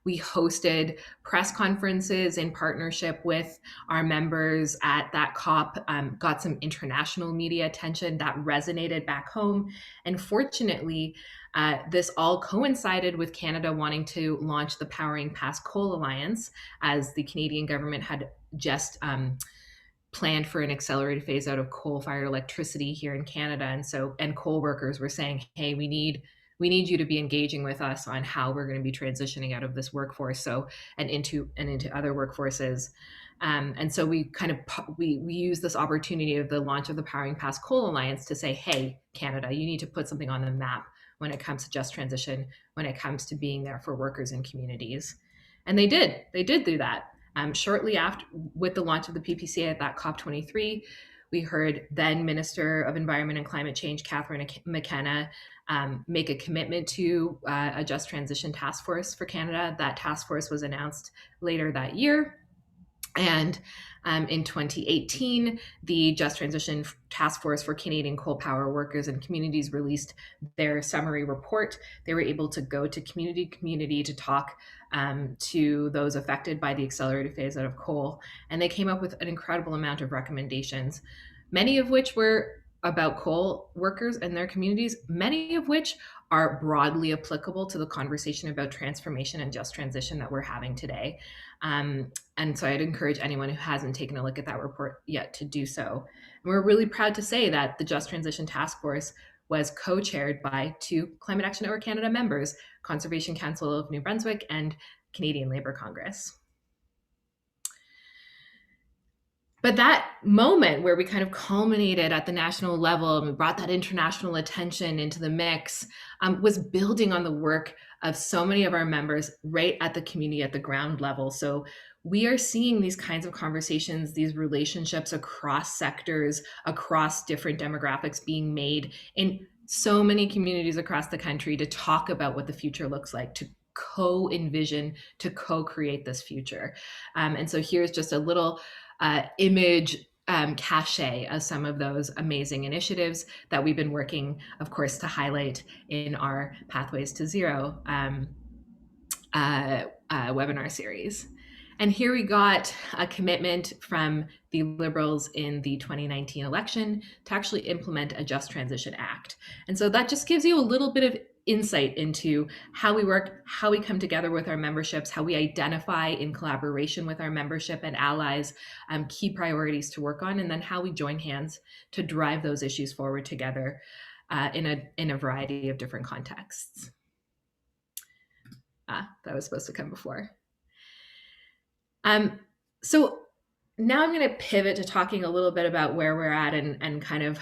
We hosted press conferences in partnership with our members at that COP, got some international media attention that resonated back home. And fortunately, this all coincided with Canada wanting to launch the Powering Past Coal Alliance, as the Canadian government had just planned for an accelerated phase out of coal-fired electricity here in Canada. And coal workers were saying, hey, we need you to be engaging with us on how we're going to be transitioning out of this workforce and into other workforces. And so we use this opportunity of the launch of the Powering Past Coal Alliance to say, hey, Canada, you need to put something on the map when it comes to just transition, when it comes to being there for workers and communities. And they did do that. Shortly after, with the launch of the PPCA at that COP23, we heard then Minister of Environment and Climate Change, Catherine McKenna, make a commitment to a Just Transition Task Force for Canada. That task force was announced later that year. And in 2018, the Just Transition Task Force for Canadian Coal Power Workers and Communities released their summary report. They were able to go to community to talk to those affected by the accelerated phase out of coal. And they came up with an incredible amount of recommendations, many of which were about coal workers and their communities, many of which are broadly applicable to the conversation about transformation and just transition that we're having today. And so I'd encourage anyone who hasn't taken a look at that report yet to do so. And we're really proud to say that the Just Transition Task Force was co-chaired by 2 Climate Action Network Canada members, Conservation Council of New Brunswick and Canadian Labour Congress. But that moment where we kind of culminated at the national level and we brought that international attention into the mix was building on the work of so many of our members right at the community, at the ground level. So we are seeing these kinds of conversations, these relationships across sectors, across different demographics being made in so many communities across the country to talk about what the future looks like, to co-envision, to co-create this future. And so here's just a little image cachet of some of those amazing initiatives that we've been working, of course, to highlight in our Pathways to Zero webinar series. And here we got a commitment from the Liberals in the 2019 election to actually implement a Just Transition Act. And so that just gives you a little bit of insight into how we work, how we come together with our memberships, how we identify in collaboration with our membership and allies key priorities to work on, and then how we join hands to drive those issues forward together in a variety of different contexts. That was supposed to come before. So now I'm going to pivot to talking a little bit about where we're at and kind of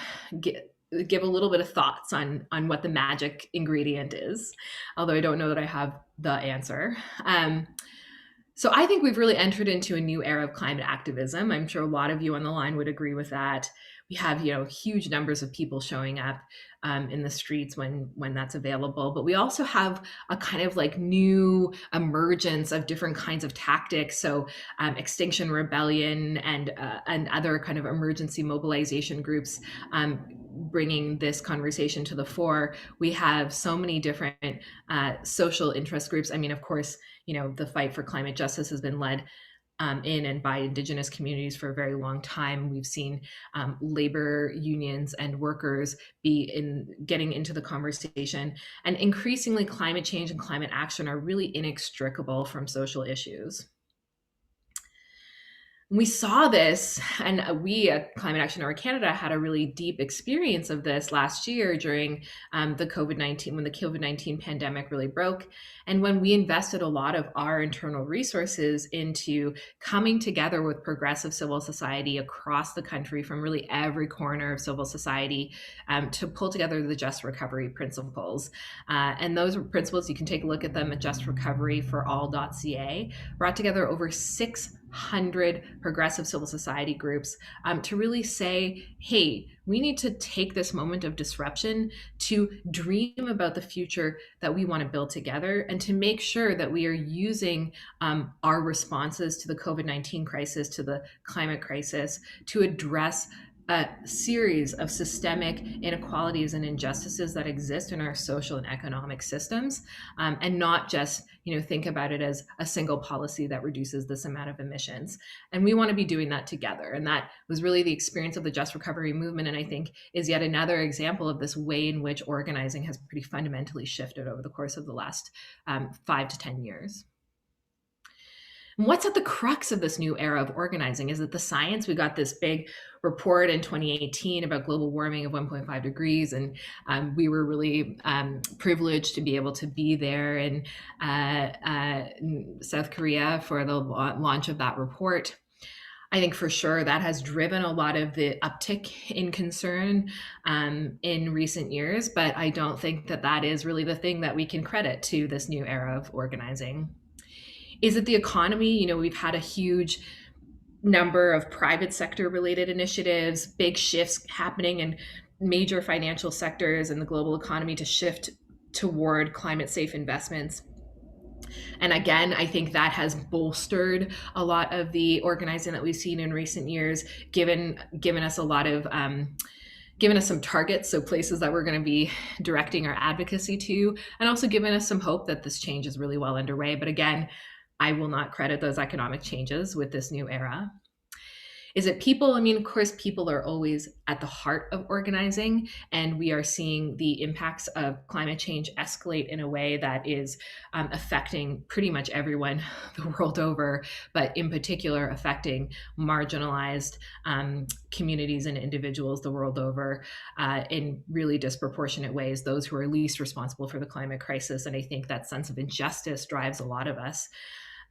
give a little bit of thoughts on what the magic ingredient is, although I don't know that I have the answer. So I think we've really entered into a new era of climate activism. I'm sure a lot of you on the line would agree with that. We have, huge numbers of people showing up in the streets when that's available, but we also have a kind of like new emergence of different kinds of tactics. So Extinction Rebellion and other kind of emergency mobilization groups bringing this conversation to the fore. We have so many different social interest groups. I mean, of course, the fight for climate justice has been led in and by Indigenous communities for a very long time. We've seen labor unions and workers getting into the conversation, and increasingly climate change and climate action are really inextricable from social issues. We saw this, and we at Climate Action Network Canada had a really deep experience of this last year during the COVID-19, when the COVID-19 pandemic really broke, and when we invested a lot of our internal resources into coming together with progressive civil society across the country, from really every corner of civil society, to pull together the Just Recovery principles. And those principles, you can take a look at them at justrecoveryforall.ca, brought together over 600 progressive civil society groups to really say, hey, we need to take this moment of disruption to dream about the future that we want to build together, and to make sure that we are using our responses to the COVID-19 crisis, to the climate crisis, to address a series of systemic inequalities and injustices that exist in our social and economic systems, and not just think about it as a single policy that reduces this amount of emissions. And we want to be doing that together. And that was really the experience of the Just Recovery movement, and I think is yet another example of this way in which organizing has pretty fundamentally shifted over the course of the last 5 to 10 years. What's at the crux of this new era of organizing? Is it the science? We got this big report in 2018 about global warming of 1.5 degrees, and we were really privileged to be able to be there in South Korea for the launch of that report. I think for sure that has driven a lot of the uptick in concern in recent years, but I don't think that is really the thing that we can credit to this new era of organizing. Is it the economy? We've had a huge number of private sector related initiatives, big shifts happening in major financial sectors and the global economy to shift toward climate safe investments. And again, I think that has bolstered a lot of the organizing that we've seen in recent years, given us a lot of given us some targets, so places that we're going to be directing our advocacy to, and also given us some hope that this change is really well underway. But again, I will not credit those economic changes with this new era. Is it people? I mean, of course, people are always at the heart of organizing, and we are seeing the impacts of climate change escalate in a way that is affecting pretty much everyone the world over, but in particular affecting marginalized communities and individuals the world over in really disproportionate ways, those who are least responsible for the climate crisis. And I think that sense of injustice drives a lot of us.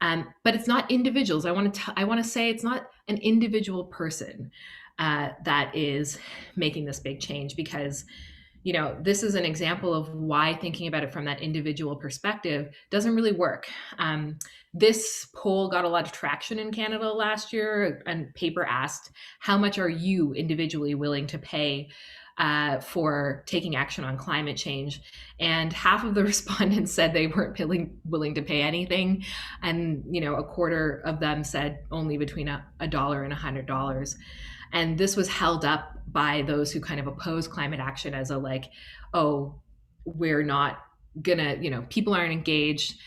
But it's not individuals. I want to say it's not an individual person that is making this big change, because this is an example of why thinking about it from that individual perspective doesn't really work. This poll got a lot of traction in Canada last year, and paper asked, how much are you individually willing to pay for taking action on climate change? And half of the respondents said they weren't willing to pay anything. And, a quarter of them said only between $1 and $100. And this was held up by those who kind of oppose climate action as a like, oh, we're not gonna, people aren't engaged.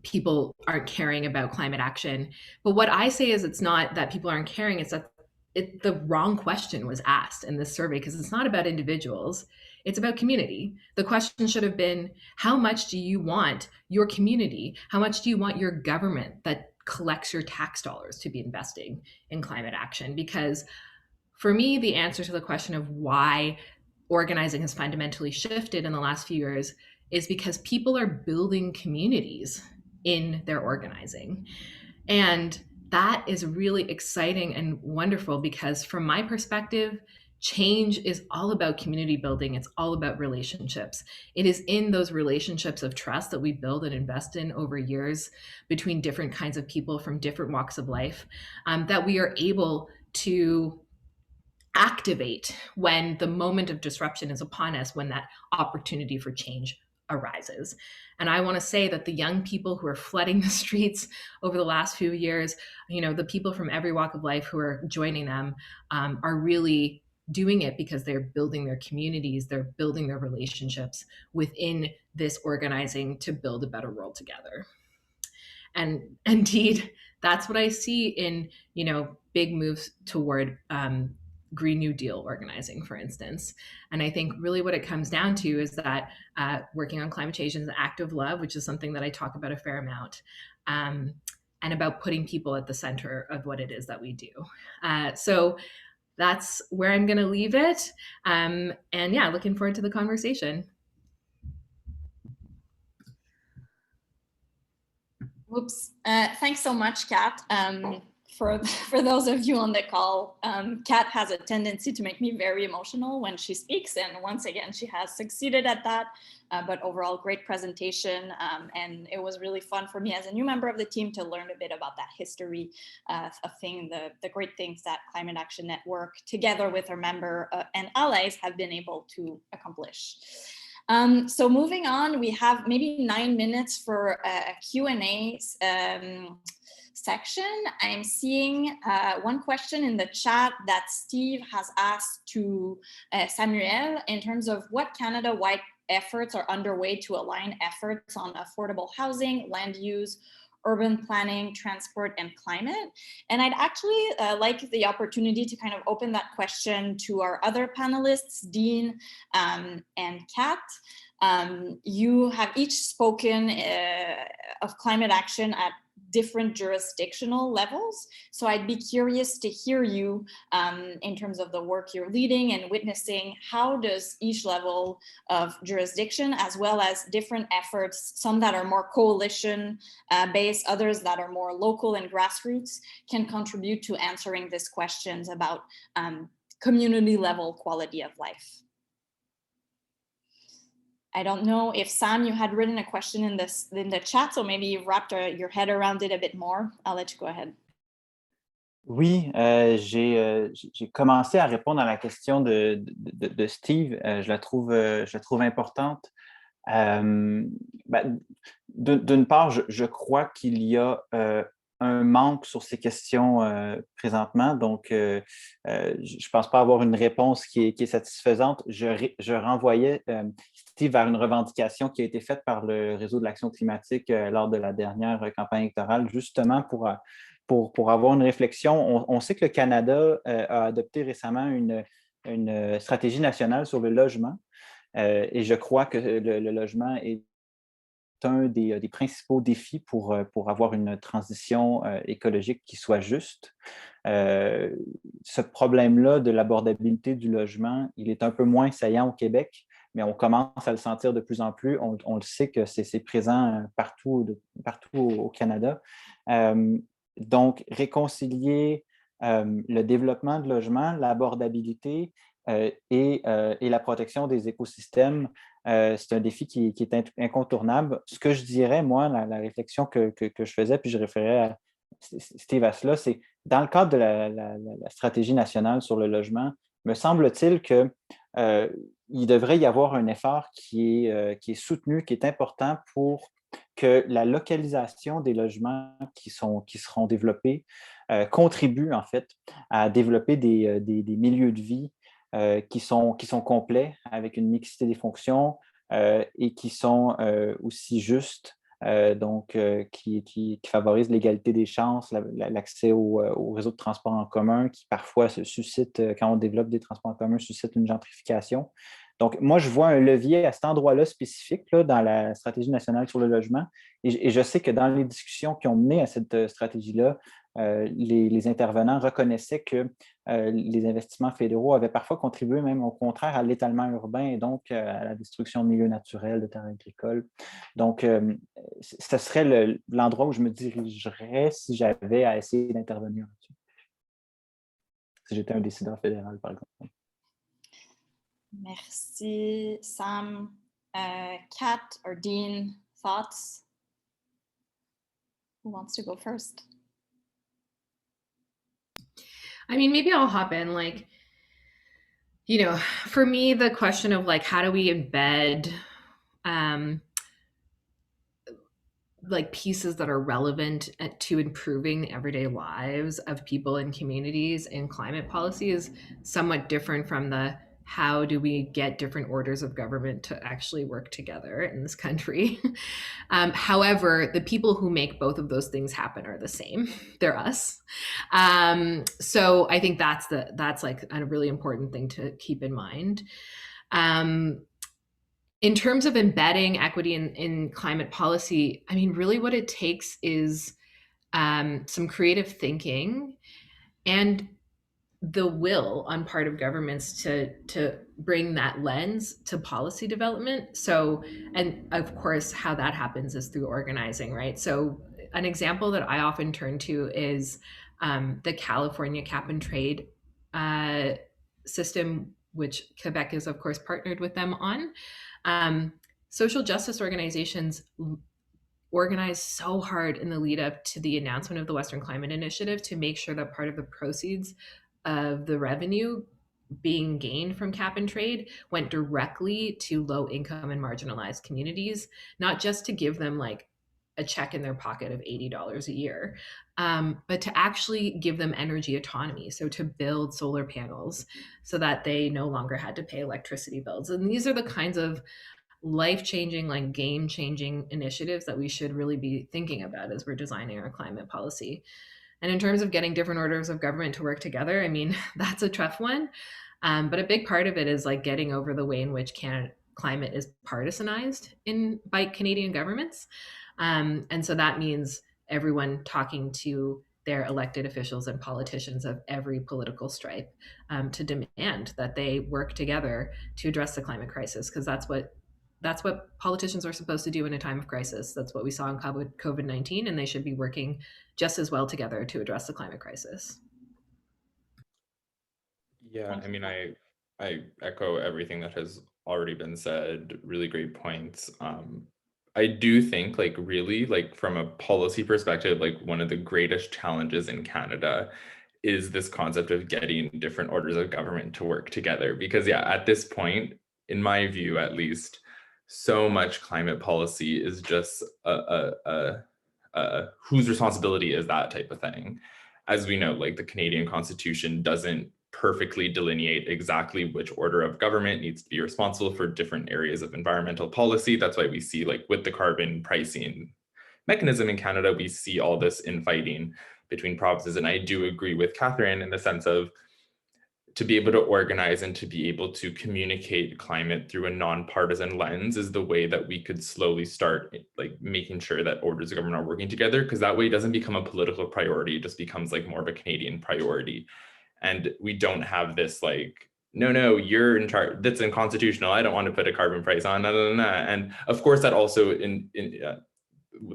People aren't caring about climate action. But what I say is it's not that people aren't caring, it's that the wrong question was asked in this survey, because it's not about individuals, it's about community. The question should have been, how much do you want your community? How much do you want your government that collects your tax dollars to be investing in climate action? Because for me, the answer to the question of why organizing has fundamentally shifted in the last few years is because people are building communities in their organizing. And that is really exciting and wonderful, because from my perspective, change is all about community building. It's all about relationships. It is in those relationships of trust that we build and invest in over years between different kinds of people from different walks of life that we are able to activate when the moment of disruption is upon us, when that opportunity for change arises. And I want to say that the young people who are flooding the streets over the last few years, the people from every walk of life who are joining them are really doing it because they're building their communities, they're building their relationships within this organizing to build a better world together. And indeed, that's what I see in, big moves toward Green New Deal organizing, for instance. And I think really what it comes down to is that working on climate change is an act of love, which is something that I talk about a fair amount, and about putting people at the center of what it is that we do. So that's where I'm going to leave it. And yeah, looking forward to the conversation. Whoops. Thanks so much, Kat. For those of you on the call, Kat has a tendency to make me very emotional when she speaks, and once again, she has succeeded at that. But overall, great presentation, and it was really fun for me as a new member of the team to learn a bit about that history of the great things that Climate Action Network, together with our member and allies, have been able to accomplish. So moving on, we have maybe 9 minutes for a Q&A section. I'm seeing one question in the chat that Steve has asked to Samuel in terms of what Canada-wide efforts are underway to align efforts on affordable housing, land use, urban planning, transport, and climate. And I'd actually like the opportunity to kind of open that question to our other panelists, Dean and Kat. You have each spoken of climate action at different jurisdictional levels. So I'd be curious to hear you in terms of the work you're leading and witnessing. How does each level of jurisdiction, as well as different efforts, some that are more coalition based, others that are more local and grassroots, can contribute to answering these questions about community level quality of life? I don't know if Sam, you had written a question in the chat, so maybe you've wrapped your head around it a bit more. I'll let you go ahead. Oui, j'ai commencé à répondre à la question de Steve. Je la trouve importante. D'une part, je crois qu'il y a un manque sur ces questions présentement. Donc, je ne pense pas avoir une réponse qui est satisfaisante. Je renvoyais Steve vers une revendication qui a été faite par le Réseau de l'action climatique lors de la dernière campagne électorale, justement pour avoir une réflexion. On sait que le Canada a adopté récemment une stratégie nationale sur le logement. Et je crois que le logement est un des principaux défis pour avoir une transition écologique qui soit juste. Ce problème-là de l'abordabilité du logement, il est un peu moins saillant au Québec, mais on commence à le sentir de plus en plus. On le sait que c'est présent partout au Canada. Donc, réconcilier le développement de logement, l'abordabilité et la protection des écosystèmes, c'est un défi qui est incontournable. Ce que je dirais, moi, la réflexion que je faisais, puis je référais à Steve à cela, c'est dans le cadre de la stratégie nationale sur le logement, me semble-t-il que il devrait y avoir un effort qui est soutenu, qui est important pour que la localisation des logements qui seront développés contribue en fait à développer des milieux de vie qui sont complets avec une mixité des fonctions et qui sont aussi justes, donc qui favorisent l'égalité des chances, l'accès au réseau de transport en commun qui parfois se suscite, quand on développe des transports en commun, suscite une gentrification. Donc, moi, je vois un levier à cet endroit-là spécifique là, dans la stratégie nationale sur le logement. Et je sais que dans les discussions qui ont mené à cette stratégie-là, les intervenants reconnaissaient que les investissements fédéraux avaient parfois contribué même au contraire à l'étalement urbain et donc à la destruction de milieux naturels, de terres agricoles. Donc, ce serait l'endroit où je me dirigerais si j'avais à essayer d'intervenir là-dessus. Si j'étais un décideur fédéral, par exemple. Merci, Sam. Kat or Dean, thoughts? Who wants to go first? I mean, maybe I'll hop in. Like, you know, for me, the question of like, how do we embed like pieces that are relevant to improving the everyday lives of people and communities in climate policy is somewhat different from the how do we get different orders of government to actually work together in this country. However, the people who make both of those things happen are the same. They're us. So I think that's like a really important thing to keep in mind. In terms of embedding equity in climate policy, I mean, really what it takes is some creative thinking and the will on part of governments to bring that lens to policy development. So, and of course, how that happens is through organizing, right? So an example that I often turn to is the California cap and trade system, which Quebec is, of course, partnered with them on. Social justice organizations organized so hard in the lead up to the announcement of the Western Climate Initiative to make sure that part of the proceeds of the revenue being gained from cap and trade went directly to low income and marginalized communities, not just to give them like a check in their pocket of $80 a year, but to actually give them energy autonomy. So to build solar panels so that they no longer had to pay electricity bills. And these are the kinds of life-changing, like game-changing initiatives that we should really be thinking about as we're designing our climate policy. And in terms of getting different orders of government to work together, I mean, that's a tough one. But a big part of it is like getting over the way in which climate is partisanized by Canadian governments. And so that means everyone talking to their elected officials and politicians of every political stripe to demand that they work together to address the climate crisis, because that's what politicians are supposed to do in a time of crisis. That's what we saw in COVID-19, and they should be working just as well together to address the climate crisis. Yeah, I mean, I echo everything that has already been said. Really great points. I do think like really like from a policy perspective, like one of the greatest challenges in Canada is this concept of getting different orders of government to work together. Because yeah, at this point, in my view at least, so much climate policy is just a whose responsibility is that type of thing. As we know, like the Canadian Constitution doesn't perfectly delineate exactly which order of government needs to be responsible for different areas of environmental policy. That's why we see, like with the carbon pricing mechanism in Canada, we see all this infighting between provinces. And I do agree with Catherine in the sense of, to be able to organize and to be able to communicate climate through a nonpartisan lens is the way that we could slowly start like making sure that orders of government are working together, because that way it doesn't become a political priority, it just becomes like more of a Canadian priority. And we don't have this like, no, you're in charge, that's unconstitutional, I don't want to put a carbon price on, And of course that also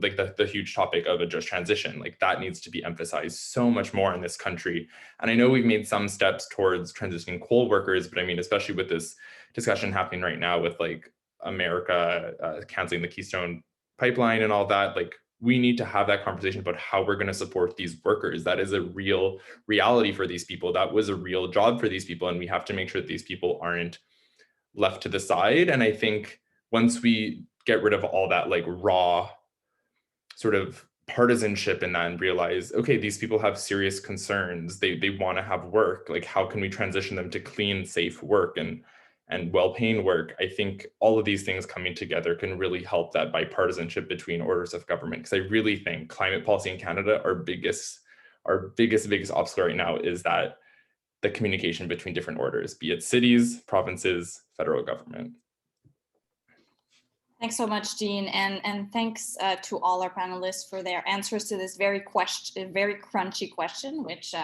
like the huge topic of a just transition, like that needs to be emphasized so much more in this country. And I know we've made some steps towards transitioning coal workers, but I mean, especially with this discussion happening right now with like America canceling the Keystone pipeline and all that, like we need to have that conversation about how we're going to support these workers. That is a real reality for these people. That was a real job for these people. And we have to make sure that these people aren't left to the side. And I think once we get rid of all that like raw sort of partisanship in that and realize, okay, these people have serious concerns, they want to have work, like how can we transition them to clean, safe work and well-paying work? I think all of these things coming together can really help that bipartisanship between orders of government, because I really think climate policy in Canada, our biggest obstacle right now is that the communication between different orders, be it cities, provinces, federal government. Thanks so much, Jean, and thanks to all our panelists for their answers to this very crunchy question, which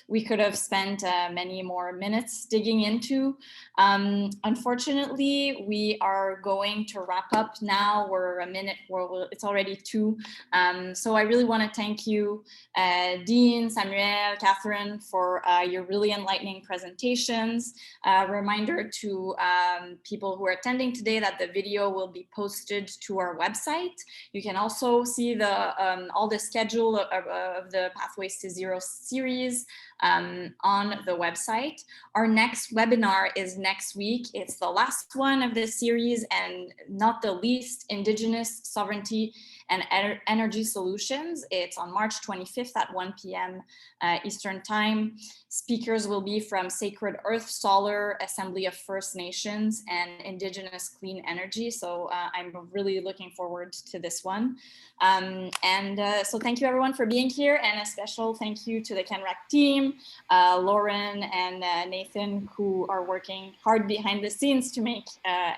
we could have spent many more minutes digging into. Unfortunately, we are going to wrap up now. We're a minute, it's already 2. So I really want to thank you, Dean, Samuel, Catherine, for your really enlightening presentations. Reminder to people who are attending today that the video will be posted to our website. You can also see the all the schedule of the Pathways to Zero series on the website. Our next webinar is next week. It's the last one of this series and not the least, Indigenous Sovereignty and Energy Solutions. It's on March 25th at 1 p.m. Eastern Time. Speakers will be from Sacred Earth Solar, Assembly of First Nations, and Indigenous Clean Energy. So I'm really looking forward to this one. So thank you everyone for being here, and a special thank you to the CAN-Rac team, Lauren and Nathan, who are working hard behind the scenes to make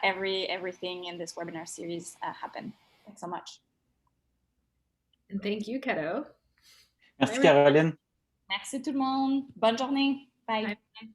everything in this webinar series happen. Thanks so much. And thank you, Kiddo. Merci, Caroline. Merci tout le monde. Bonne journée. Bye. Bye.